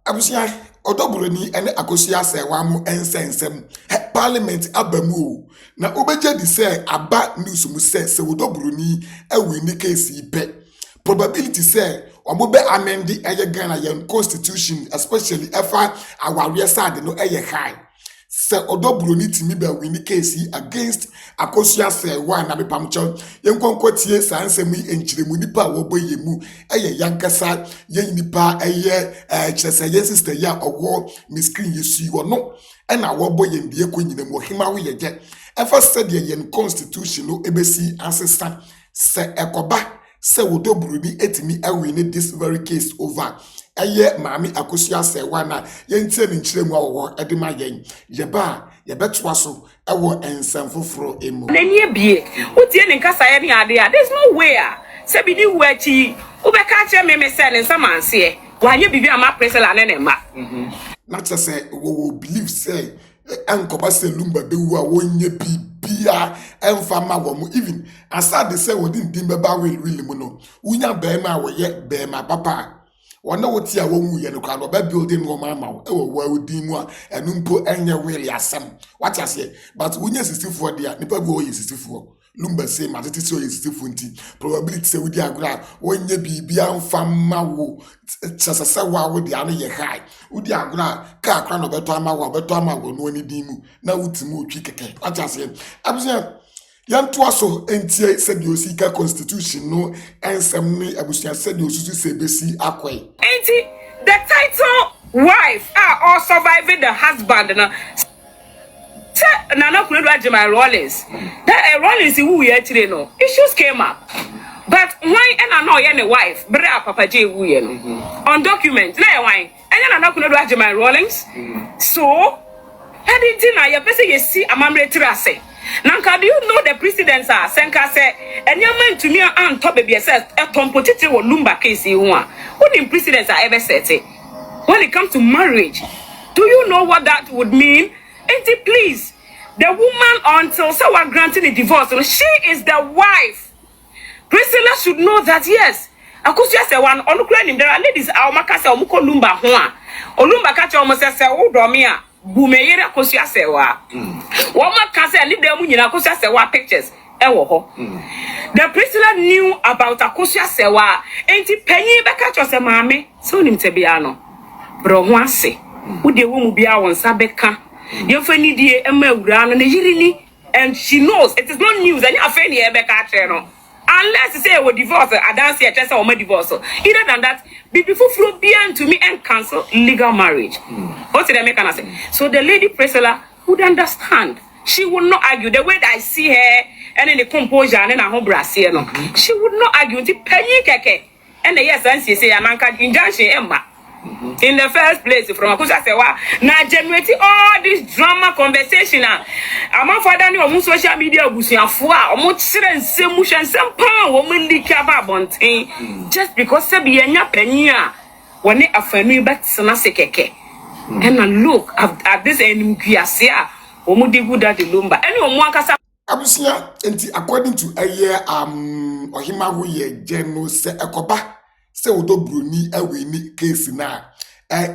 abusia Broni ene akosia se wa mu ensensem parliament abamu na obeje di say aba news mu se Broni win case ipe probability say omobe amend Ghana yan constitution especially efa aware side no high se Broni timi be win case against akosia se wa na bepamcho yenkwonkwotie sansem enchiremu nipa wo boyemu yankasa ye nipa chese ye sister ya owo miscreen yesu wono na wo boyem de ekonyina mu hima wo yeje efa said ye constitution no ebesi ansesa se ekoba se Broni etimi win this very case over Mami akosia se wana yentie ni nchiremu awo edema yen yeba yebetwa so ewo ensem foforo emu nenye bie utie ni nkasa ye ni ade there's no way se bi ni wachi ubeka che me se ne nsamanse wanye bibi ama Precedent ne ma na tse wo believe say enkoba se lumba bewu a wonye bibia emfa ma wo mu even asade say wo din beba will mu no unya bema wo ye bema papa wana woti a wonwu ye no kwa no ba building wo ma ma e wo din mu a enu mpo enye will asem what you say but unya 64 dia nipa bi wo ye 64 lumba say ma tete so ye 64 nti probability say wodi agora wonye bibia mfa ma wo chasasa wa wo dia no ye high wodi agora ka akra no beto ama wo no ani din mu na wutimu otwi keke what you say abusia yanto aso entie said the Osika constitution no ensem ni abusia said the osusu sebesi akwai enti the title wife are all surviving the husband na kunedu ajima Rollins that Rollins who ye chire no issues came up but why and no ye ne wife bra papa je who ye no on document na why enya na kunedu ajima Rollins so editing na ye pese ye si amamre tirase. Now, do you know the precedents are Senka say, and your man to me and top baby says a competitive or lumba case you want. What the precedents are ever said when it comes to marriage? Do you know what that would mean? Ain't it please? The woman until someone granting a divorce, she is the wife. Priscilla should know that yes. Akusia say one on there are ladies our makasa omuko lumba hoa. Olumba kacha almost say domia. Bumeyere akosia sewa. Woma kase ni dem nyina akosia sewa pictures ewo ho. The Precedent knew about akosia sewa enti panyi beka chose maame so nim tebia no. Bro ho ase. Wo de wo mu bia won sa beka. Yemfa ni die ema awura no na yiri ni and she knows it is not news and afa ni e beka che no. Unless say we divorce, I don't see a test or divorce. Either than that, be before flow beyond to me and cancel legal marriage. What did I make an say? So the lady Precedent would understand. She would not argue the way that I see her and in the composure and in her home brassiere. She would not argue until penny keke. And the yes, and she say, Amanka injunction Emma. In the first place, from Akusa Sewa, now generating all this drama conversation. Among father on social media, Busia Fua, or much semush and some power woman leak about Bontain just because Sabiana Penia when they are family back Sanasekeke. And I look at this enemy, Omudi good at the Lumba. Anyone one casa. Abusia, according to a year, Ohima Wuye, General Se Ekoba. Se Broni win case na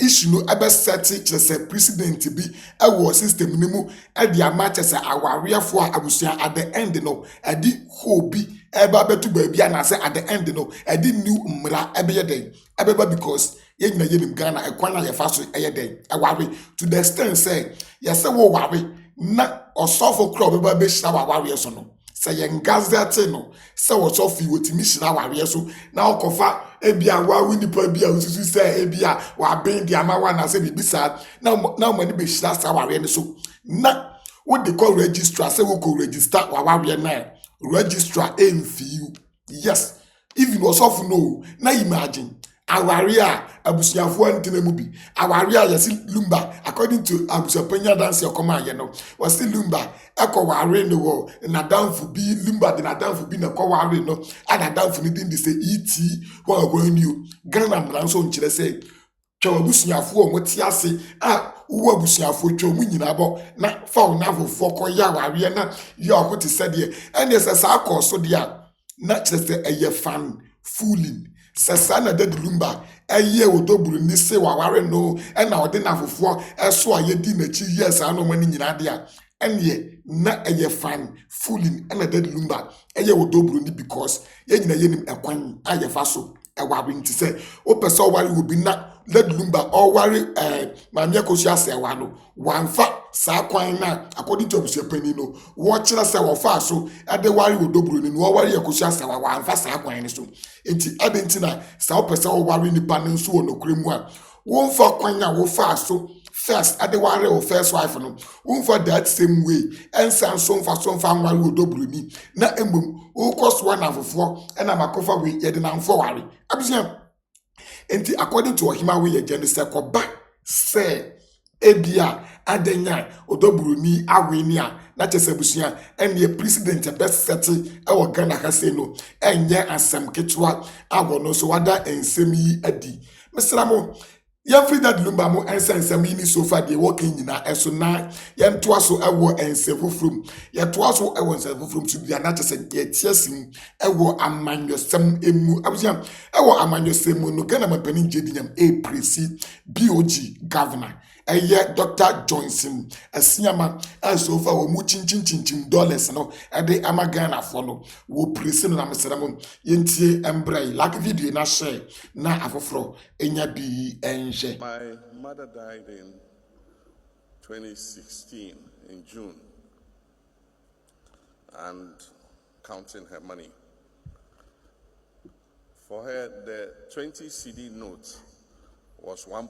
issue no ebe set chese Precedent bi ewo system ni mu e dia ma chese awareafo abusia at the end no edi hobi eba betu ba bia na se at the end no edi new mra ebe ye den ebeba because ye nyina ye nim Ghana ekwana ye fa so ye den aware to the extent say ye se wo ware na osofo kro beba be hira ware so no se ye ngazete no se wo so fi wotimi hira ware so na okofa ebia wa winipa bia ususu say ebia wa ben di amawa na se bibisa na mani be hira sa ware ne so na what they call registrar say we go register wa ware na registrar enfiu yes even osofu no na imagine awaria abusuafo antenemu bi awaria yesi lumba according to abusapanya dance yakoma ye no wasi lumba ekoware no wo na danfu bi lumba de na danfu bi na koware no ana danfu ni din de say et wa agwaniu Ghana mranso nkyere say twa abusuafo o moti ase wo abusuafo twa mu nyina bo na fa na fofo koya awaria na ye okote sede ene se sa akoso de a na kyere say eye fan fooling Sesana de lumba eye odoburu ni se waware no e na ode na fofo eso ayedi na chi yes ano mani nyina de a enye na eye fan fooling na de lumba eye odoburu ni because ye nyina ye nim ekwan aye fa so e wawe nti se o pese o ware obi na de lumba o ware ma me kosu ase wa no wanfa sa kwan na according to obusepani no wo kira se wo fa so ade ware odoburu ni no ware yakosu ase wa wanfa sa kwan ni so enti adenti na sa o pese o ware ni pa nso wo nokremu a wo mfa kwan a wo fa so first ade ware o first wife no wo mfa that same way ensan so mfa ware odoburu ni na embum wo koso na fofo na makofa we ye de na mfo ware abusia enti according to ohima we ye gene se koba se ebia adenya odoburu ni aweni a na chese busua ene president best set e wo Ghana ka se no enye asem ketwa awo no so wada ensem yi adi mesramo ya free that lumba mo ensem yi ni so far dey working nyina eso na ya ntoa so ewo ensefufrum ya toa so ewo ensefufrum to bia na chese ye tiesim ewo amanyosem emu abusia ewo amanyosem no Ghana mapani jedinyam presi BOG governor eye Dr. Johnson asiama so far wo mu chinchin dollars no ade amagana fo no wo presi no na mesramo yentie embrai like video na share na afoforo enya bi enje. My mother died in 2016 in June, and counting her money. For her, the 20 CD note was £1.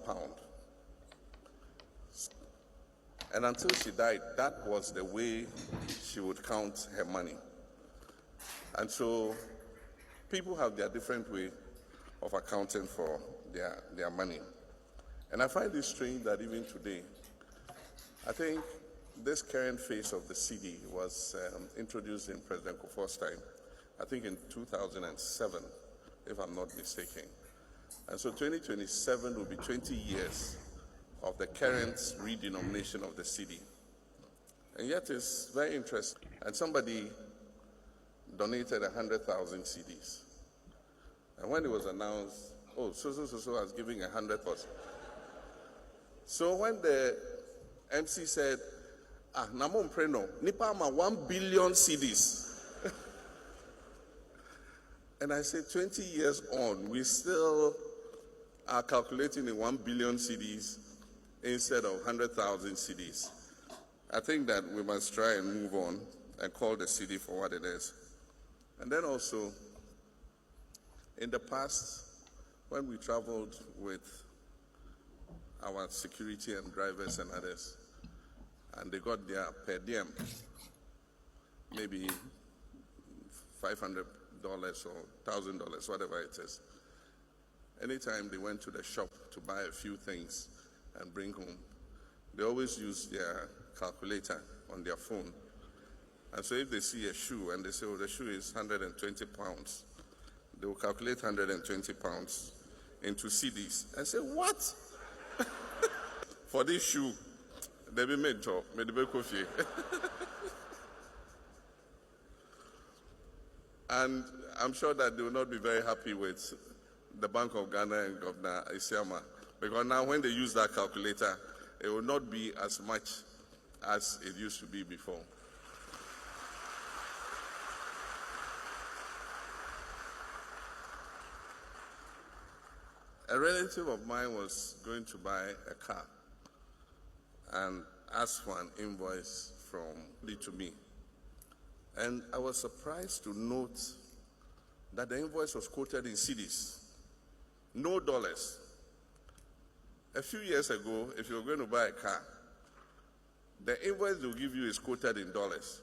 And until she died, that was the way she would count her money. And so people have their different way of accounting for their money. And I find it strange that even today, I think this current phase of the CD was introduced in President Kufuor's time, I think in 2007, if I'm not mistaken. And so 2027 will be 20 years of the current redenomination of the CD. And yet it's very interesting. And somebody donated 100,000 CDs. And when it was announced, oh, so was giving 100%. So when the MC said, Namon Preno, Nipama 1 billion CDs. And I said, 20 years on, we still are calculating in 1 billion CDs instead of 100,000 CDs. I think that we must try and move on and call the CD for what it is. And then also, in the past, when we traveled with our security and drivers and others, and they got their per diem, maybe $500 or $1,000, whatever it is. Anytime they went to the shop to buy a few things and bring home, they always use their calculator on their phone. And so if they see a shoe and they say, oh, the shoe is 120 pounds, they will calculate 120 pounds into CDs. I say, what? For this shoe, they be made job, made be coffee. And I'm sure that they will not be very happy with the Bank of Ghana and Governor Isiama, because now when they use that calculator, it will not be as much as it used to be before. A relative of mine was going to buy a car and asked for an invoice from Lee to me. And I was surprised to note that the invoice was quoted in cedis, no dollars. A few years ago, if you were going to buy a car, the invoice they'll give you is quoted in dollars.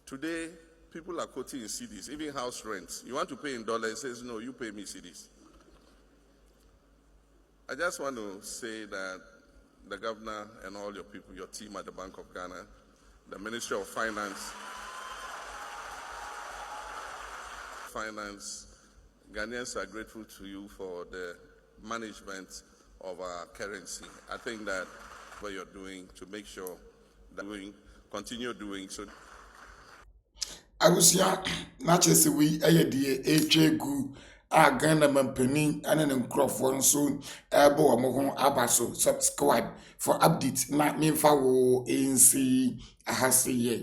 Today, people are quoting in cedis, even house rents. You want to pay in dollars, it says, no, you pay me cedis. I just want to say that the governor and all your people, your team at the Bank of Ghana, the Ministry of Finance, Ghanaians are grateful to you for the management of our currency. I think that what you're doing to make sure that we continue doing so. abusia na chese we eye de echegu a Ghana mampani ane ne nkrofo nso ebo omo ho abaso subscribe for updates na memfa wo ensi ahase ye